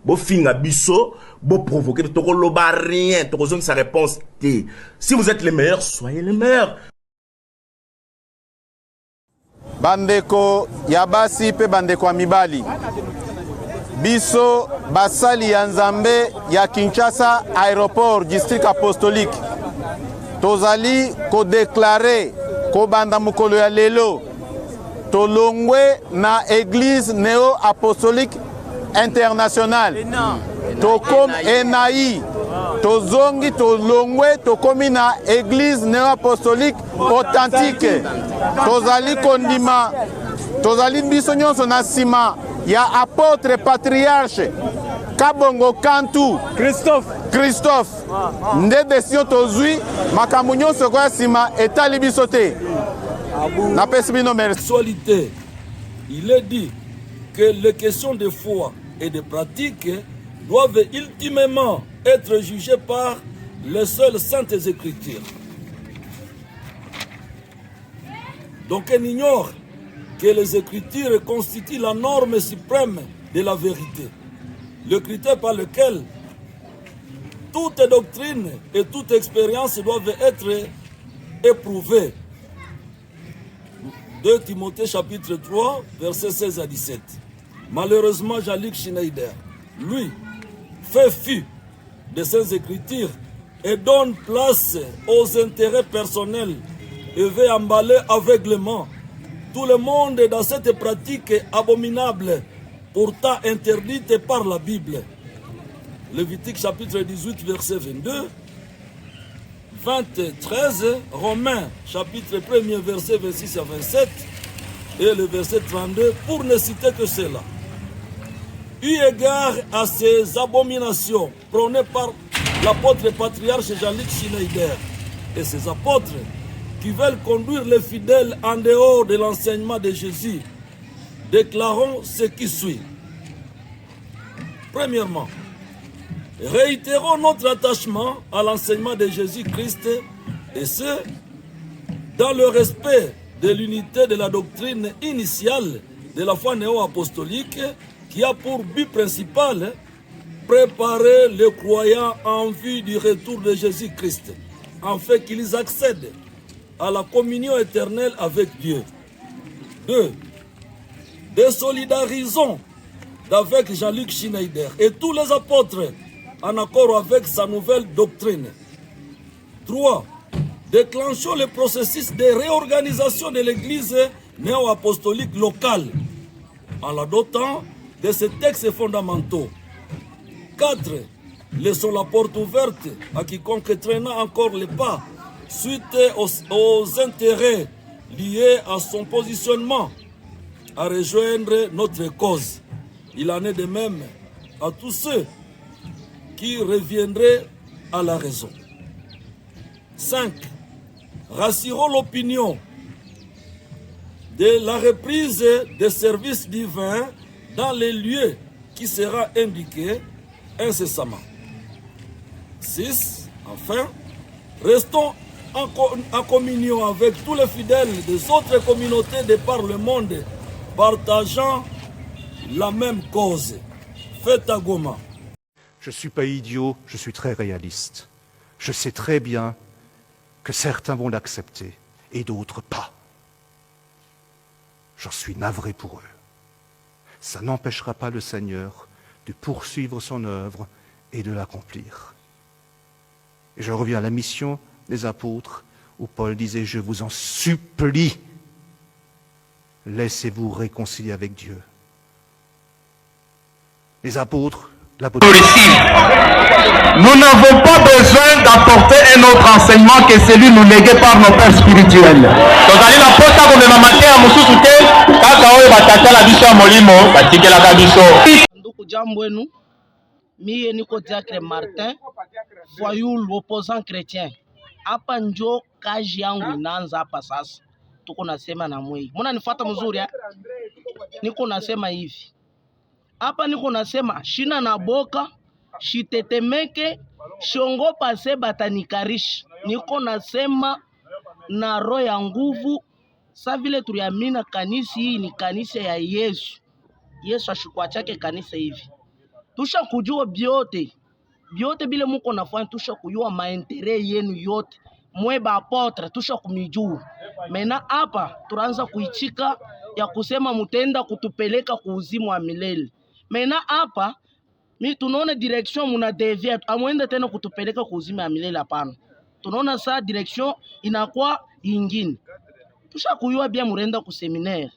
Bo finga biso, bo provoquer, toko loba rien, toko zong sa réponse T. Si vous êtes les meilleurs, soyez les meilleurs. Bandeko Yabasi pe bandeko Amibali. Biso basali ya Nzambe ya Kinshasa aéroport district apostolique. Tozali ko déclarer ko banda mukolo ya lelo. Tolongwe na église néo-apostolique internationale. Tokom Enaï. Tozongi tolongwe tokomi na église néo-apostolique authentique. Tozali kondima. Tozali biso nyonso na sima ya apôtre patriarche Kabongo Kantu Christophe nde décision tozui makambo nyonso kwa sima etali biso te. Na pesi bino merci. Il est dit que les questions de foi et de pratique doivent ultimement être jugées par les seules saintes écritures. Donc on ignore que les Écritures constituent la norme suprême de la vérité, le critère par lequel toute doctrine et toute expérience doivent être éprouvées. 2 Timothée chapitre 3, versets 16 à 17. Malheureusement, Jean-Luc Schneider, lui, fait fi de ces Écritures et donne place aux intérêts personnels et veut emballer aveuglément tout le monde dans cette pratique abominable, pourtant interdite par la Bible. Lévitique chapitre 18, verset 22, 13, Romains chapitre 1er, verset 26 à 27, et le verset 32, pour ne citer que cela. Eu égard à ces abominations prônées par l'apôtre patriarche Jean-Luc Schneider et ses apôtres, qui veulent conduire les fidèles en dehors de l'enseignement de Jésus, déclarons ce qui suit. Premièrement, réitérons notre attachement à l'enseignement de Jésus-Christ, et ce, dans le respect de l'unité de la doctrine initiale de la foi néo-apostolique, qui a pour but principal préparer les croyants en vue du retour de Jésus-Christ, afin qu'ils accèdent à la communion éternelle avec Dieu. 2. Désolidarisons avec Jean-Luc Schneider et tous les apôtres en accord avec sa nouvelle doctrine. 3. Déclenchons le processus de réorganisation de l'Église néo-apostolique locale en la dotant de ces textes fondamentaux. 4. Laissons la porte ouverte à quiconque traînant encore les pas suite aux intérêts liés à son positionnement, à rejoindre notre cause. Il en est de même à tous ceux qui reviendraient à la raison. 5. Rassurons l'opinion de la reprise des services divins dans les lieux qui sera indiqué incessamment. 6. Enfin, restons en communion avec tous les fidèles des autres communautés de par le monde, partageant la même cause. Faites à Goma. Je ne suis pas idiot, je suis très réaliste. Je sais très bien que certains vont l'accepter et d'autres pas. J'en suis navré pour eux. Ça n'empêchera pas le Seigneur de poursuivre son œuvre et de l'accomplir. Et je reviens à la mission des apôtres, où Paul disait, je vous en supplie, laissez-vous réconcilier avec Dieu. Les apôtres, nous n'avons pas besoin d'apporter un autre enseignement que celui nous légué par nos pères spirituels. Mie niko Diacre Martin, voyou l'opposant chrétien. Hapa njo kazi yangu inaanza hapa sasa. Tuko nasema na mwei. Mbona nifuata mzuri ya? Niko nasema hivi. Hapa niko nasema shina na boka, shitetemeke, shiongopa se batanikarishi. Niko nasema na roho ya nguvu. Sa vile tuliamina kanisa hii ni kanisa ya Yesu. Yesu ashukua chake kanisa hivi. tusha kujua byote bile muko nafanya, tusha kujua maentere yenu yote mwe ba apotre, tusha kumijua. Mena hapa tunaanza kuichika ya kusema mutenda kutupeleka kuuzimu wa milele. Mena hapa mi tunaona direction muna devia, amwende tena kutupeleka kuuzimu wa milele, hapana. Tunaona saa direction inakuwa ingine. Tusha kujua bia murenda ku seminaire,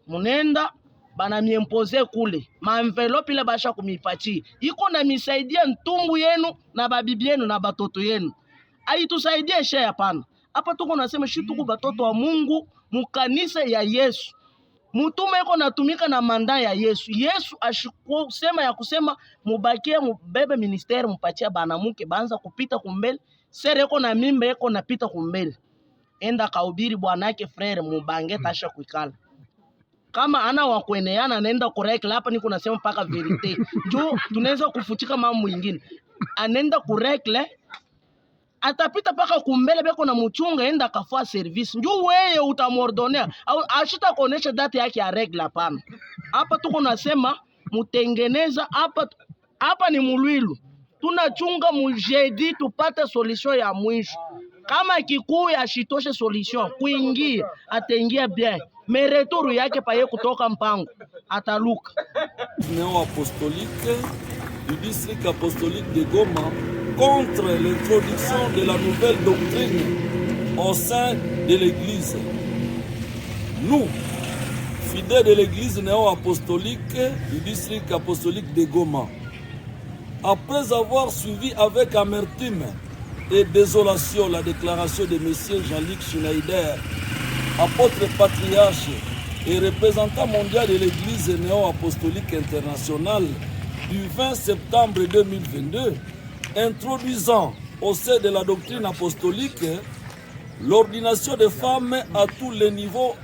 munenda bana miempoze kule ma envelope ile basha kumipachi iko na misaidia ntumbu yenu na babibi yenu na batoto yenu, aitusaidie she. Hapana, hapa tuko nasema shi tuko batoto wa Mungu mukanisa ya Yesu. Mutume iko natumika na manda ya Yesu. Yesu ashikusema ya kusema mubakie mubebe ministeri mpachia banamuke banza kupita kumbele. Sere iko na mimba iko napita kumbele, enda kaubiri bwanake frere mubange tasha kuikala. Kama ana wakueneana anaenda kurekla, hapa niko nasema mpaka verite. Njoo tunaweza kufutika mambo mwingine. Anaenda kurekle atapita paka kumbele beko na mchunga enda kafua service. Njoo wewe utamordonea au ashita kuonesha data yake ya regla, hapana. Hapa tuko nasema mutengeneza hapa ni mulwilu. Tunachunga mujedi tupate solution ya mwisho. Kama kikuu ya shitoshe solution kuingia ataingia bien. Mais retour yake paye kutoka mpango ataluka. Néo-apostolique du district apostolique de Goma contre l'introduction de la nouvelle doctrine au sein de l'Église. Nous, fidèles de l'Église néo-apostolique du district apostolique de Goma, après avoir suivi avec amertume et désolation la déclaration de M. Jean-Luc Schneider, apôtre patriarche et représentant mondial de l'Église néo-apostolique internationale du 20 septembre 2022, introduisant au sein de la doctrine apostolique l'ordination des femmes à tous les niveaux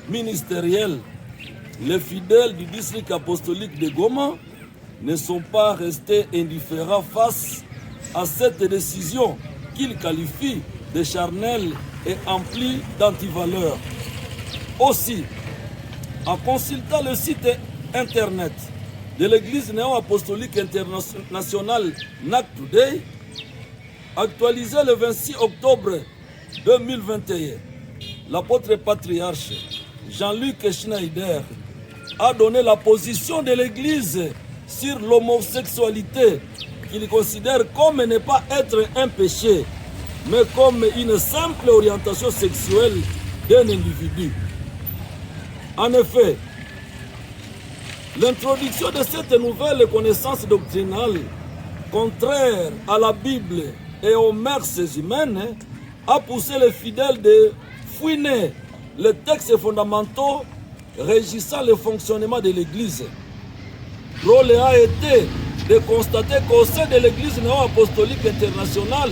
ministériels. Les fidèles du district apostolique de Goma ne sont pas restés indifférents face à cette décision qu'ils qualifient de charnelle et empli d'antivaleurs. Aussi, en consultant le site internet de l'Église néo-apostolique internationale NAC Today, actualisé le 26 octobre 2021, l'apôtre patriarche Jean-Luc Schneider a donné la position de l'Église sur l'homosexualité, qu'il considère comme ne pas être un péché, mais comme une simple orientation sexuelle d'un individu. En effet, l'introduction de cette nouvelle connaissance doctrinale, contraire à la Bible et aux mœurs humaines, a poussé les fidèles de fouiner les textes fondamentaux régissant le fonctionnement de l'Église. Drôle a été de constater qu'au sein de l'Église néo-apostolique internationale,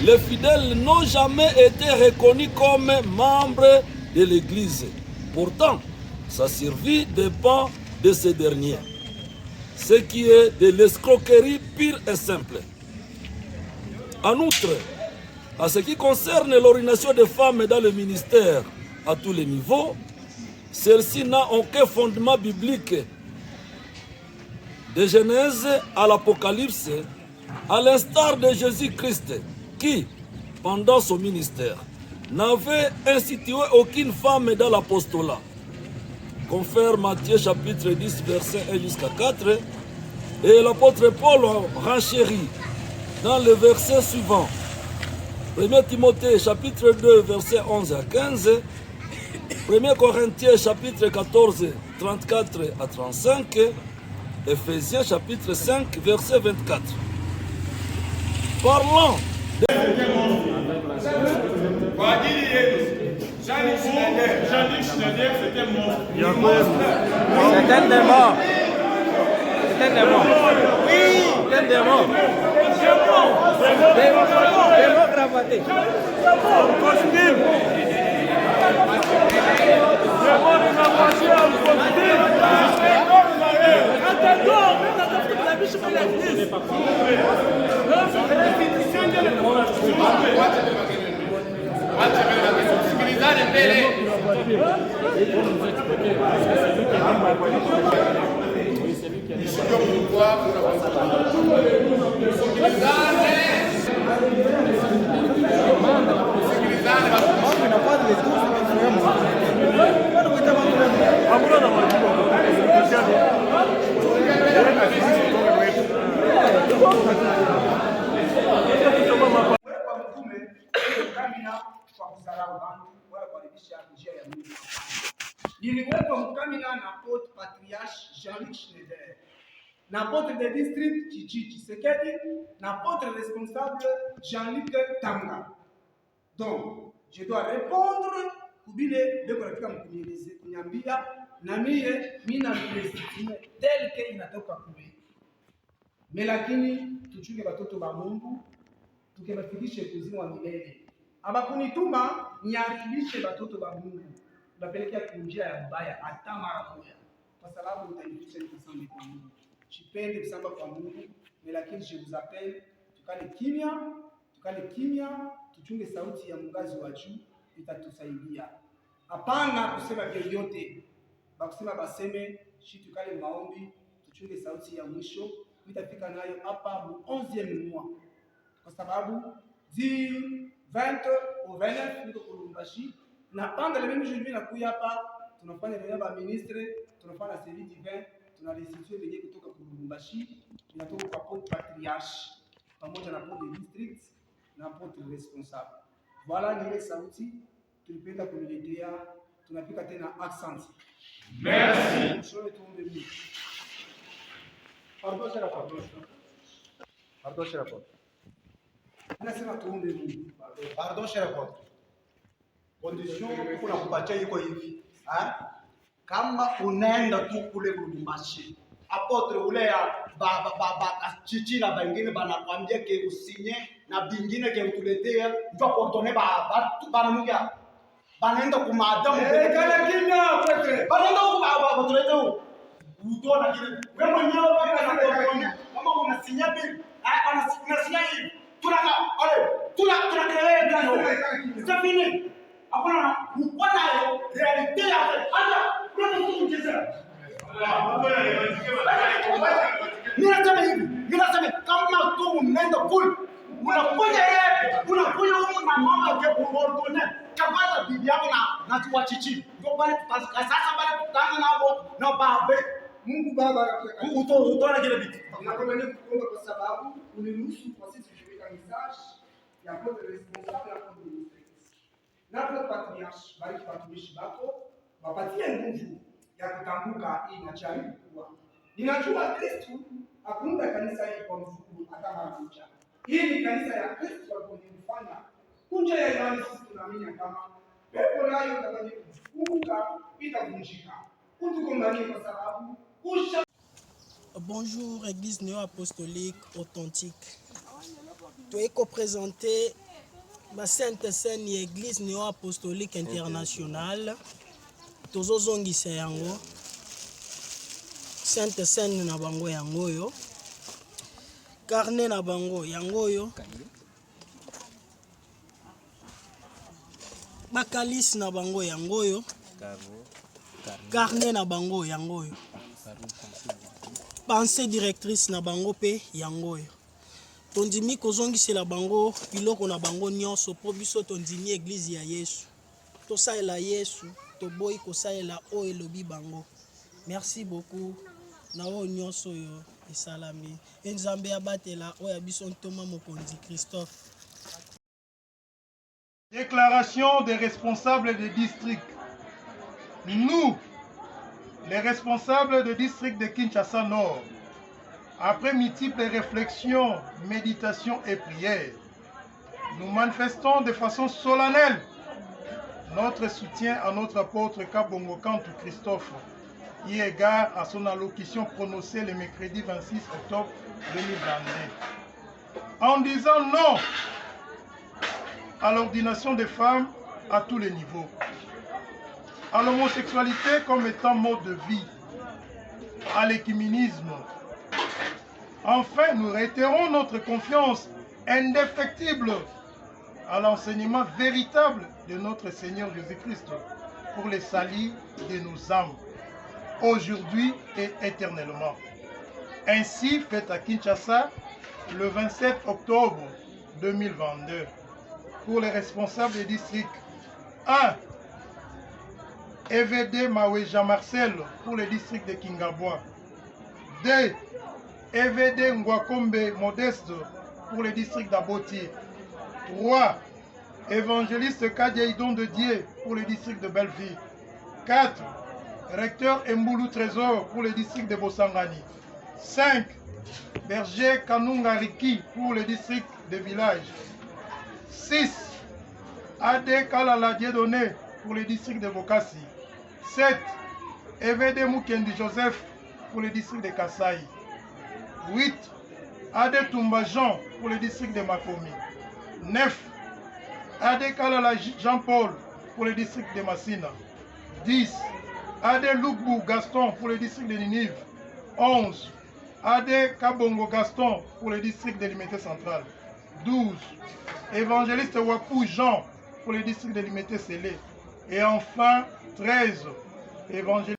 les fidèles n'ont jamais été reconnus comme membres de l'Église. Pourtant, sa survie dépend de ces derniers, ce qui est de l'escroquerie pure et simple. En outre, à ce qui concerne l'ordination des femmes dans le ministère à tous les niveaux, celle-ci n'a aucun fondement biblique. De Genèse à l'Apocalypse, à l'instar de Jésus-Christ, qui, pendant son ministère, n'avait institué aucune femme dans l'apostolat. Confère Matthieu chapitre 10, verset 1 jusqu'à 4, et l'apôtre Paul renchérit dans le verset suivant. 1 Timothée chapitre 2, verset 11 à 15, 1 Corinthiens chapitre 14, 34 à 35, Ephésiens chapitre 5, verset 24. Parlant Jean-Luc Schneider, c'était mort. C'est un démon. C'est un démon. Oui, c'est un démon. Démon cravaté. Costume. Démon de la voiture en costume. Attends, la biche me l'a dit. Niliwekwa mkamina na Porte Patriarche Jean-Luc Schneider, na porte de district Chichi Tshisekedi, na porte responsable Jean-Luc Tanga. Donc, je dois répondre kubile de kolafika mkunyeleze kunyambia na mina president tel que inatoka kule. Lakini tuchunge watoto wa Mungu, tukebafikishe kuzimu wa milele. Abakunituma niaribishe watoto wa Mungu. Tunapelekea kunjia ya mbaya hata mara moja, kwa sababu utanifikisha nikusamba kwa Mungu. Sipende kusamba kwa Mungu, lakini je vous appelle, tukale kimya, tuchunge sauti ya mgazi wa juu, itatusaidia. Hapana kusema vyovyote, bakusema baseme, tukale maombi, tuchunge sauti ya mwisho, itafika nayo hapa mu 11e mois, kwa sababu di 20 au 29 niko Lubumbashi. Na pendant le même jour, nakuya hapa tunafanya réunion ba ministre, tunafanya service divin, tunarestituer venye kutoka Lubumbashi, inatoka kwa Porte Patriarche pamoja na Porte de district na Porte responsable. Voilà ni ile sauti tulipenda kumiletea, tunapika tena accent. Merci. Shole tuombe Mungu. Pardon, c'est la parole. Pardon, c'est la parole. Nasema tuombe Mungu. Pardon, cher apôtre. Condition kuna kupatia iko hivi. Kama unaenda tu kule Lubumbashi, apôtre ule ya chichi na bengine banakwambia ke usinye na bingine ke utuletea ndio kuordone bana mungia. Banaenda kumadamu kana kimya apôtre. Banaenda kutuletea utona kile. Wewe mwenyewe unataka kama unasinya bill, unasinya hivi. Tunakelele ndio. C'est fini. Hapana, ukwanayo realite yake. Hata kuna mtu mchezea. Ninasema kama tu umeenda kule, unakuja huko na mama yake kuordone. Kabaza bibi yako na tuwachichi. Ndio bali sasa bali tutaanza nabo na babe. Mungu Baba utaona kile vitu. Nakwambia kuomba kwa sababu uniruhusu kwa sisi kuweka message ya Porte responsable ya Porte district. Na Porte Patriarche bariki watumishi wako, wapatie nguvu ya kutambuka hii machari kubwa. Ninajua Kristo hakunda kanisa hili kwa mfuku hata mara moja. Hii ni kanisa ya Kristo alipofanya. Kunja ya imani sisi tunaamini kama pepo nayo itabaki kufunguka itavunjika. Utukombanie kwa sababu Bonjour, Église néo-apostolique authentique. Tu es co-présenté la Sainte Seine Église néo-apostolique internationale. Tozozongisa yango. Sainte Seine na bango yango yo. Carnet na bango yango yo. Bakalis na bango yango yo. Carnet na bango yango yo. Pensée directrice na bango pe yango yo. Tondimi kozongisela bango biloko na bango nyonso po biso tondimi église ya Yesu. Tosalela Yesu, toboyi kosalela o elobi bango. Merci beaucoup. Na o nyonso yo esalami. Nzambe abatela o ya biso ntoma mokonzi Christophe. Déclaration des responsables des districts. Nous, les responsables du district de Kinshasa Nord, après multiples réflexions, méditations et prières, nous manifestons de façon solennelle notre soutien à notre apôtre Kabongo Kantu Christophe, eu égard à son allocution prononcée le mercredi 26 octobre 2022, en disant non à l'ordination des femmes à tous les niveaux, à l'homosexualité comme étant mode de vie, à l'écuménisme. Enfin, nous réitérons notre confiance indéfectible à l'enseignement véritable de notre Seigneur Jésus-Christ pour le salut de nos âmes, aujourd'hui et éternellement. ainsi faite à Kinshasa le 27 octobre 2022 pour les responsables des districts 1. EVD Maweja Marcel pour le district de Kingabois. 2. EVD Ngwakombe Modeste pour le district d'Aboti. 3. Évangéliste Kadiaïdon de Dieu pour le district de Belleville. 4. Recteur Mboulou Trésor pour le district de Bossangani. 5. Berger Kanunga Riki pour le district de Village. 6. AD Kalala Dieudonné pour le district de Bokassi. 7. EVD Mukendi Joseph pour le district de Kasaï. 8. AD Toumba Jean pour le district de Makomi. 9. AD Kalala Jean-Paul pour le district de Massina. 10. AD Loukbou Gaston pour le district de Ninive. 11. AD Kabongo Gaston pour le district de Limité Central. 12. Évangéliste Wapou Jean pour le district de Limité Sélé. Et enfin 13. Évangéliste.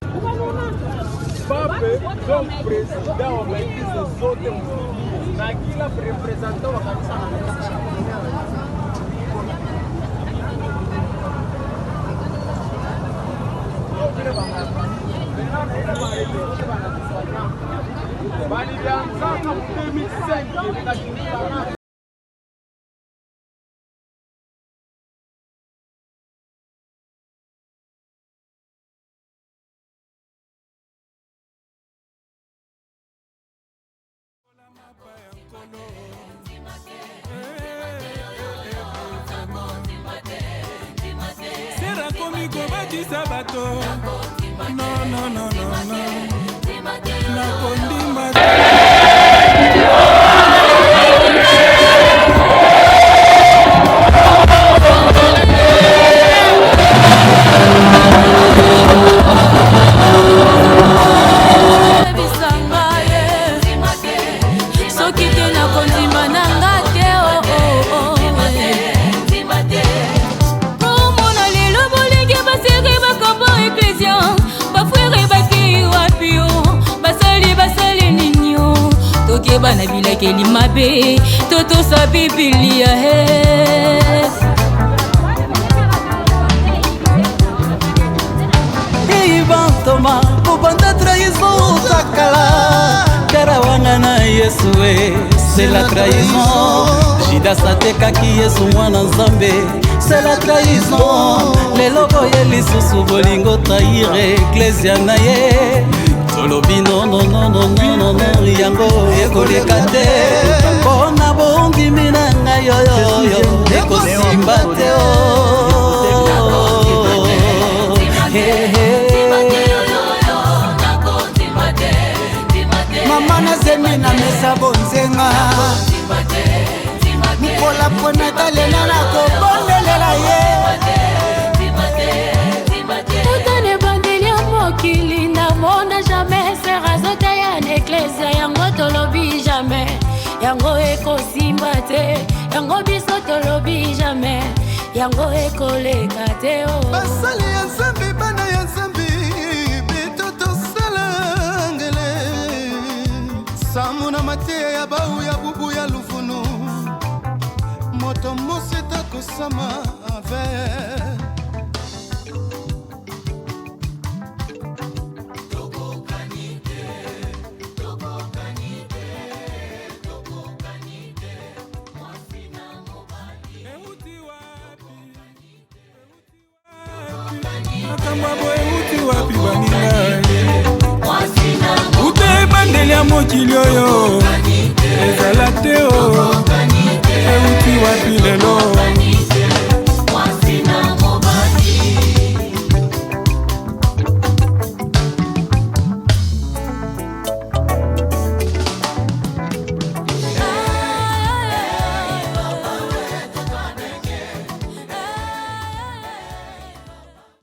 Sera comigo batisa bato. No, no, no, no, no. Na kondima. Bana bilaki limabe toto sa bibilia Ibantoma kubanda trahison takala karawana na Yesu c'est la trahison Judas atekaki Yesu mwana Nzambe c'est la trahison lelo boye lisusu bolingo trahir ecclesia na ye Tolobi no no no no no no no yango ekoleka te Bona bongi minanga yo yo yo ekosimba te Mama na zemi na mesa bonzenga Mukola pona talela na kobondelela ye Totane bandeli ya mokili na mona jamais sera zota ya n'ecclesia yango tolobi jamais yango ekosimba te yango biso tolobi jamais yango ekoleka te basali ya Nzambe bana ya Nzambe beto tosala ngele samu na mateya ya bau ya bubu ya lufunu moto moseta kosama ave Ute bandeli ya mokili oyo ezala te o euti wapi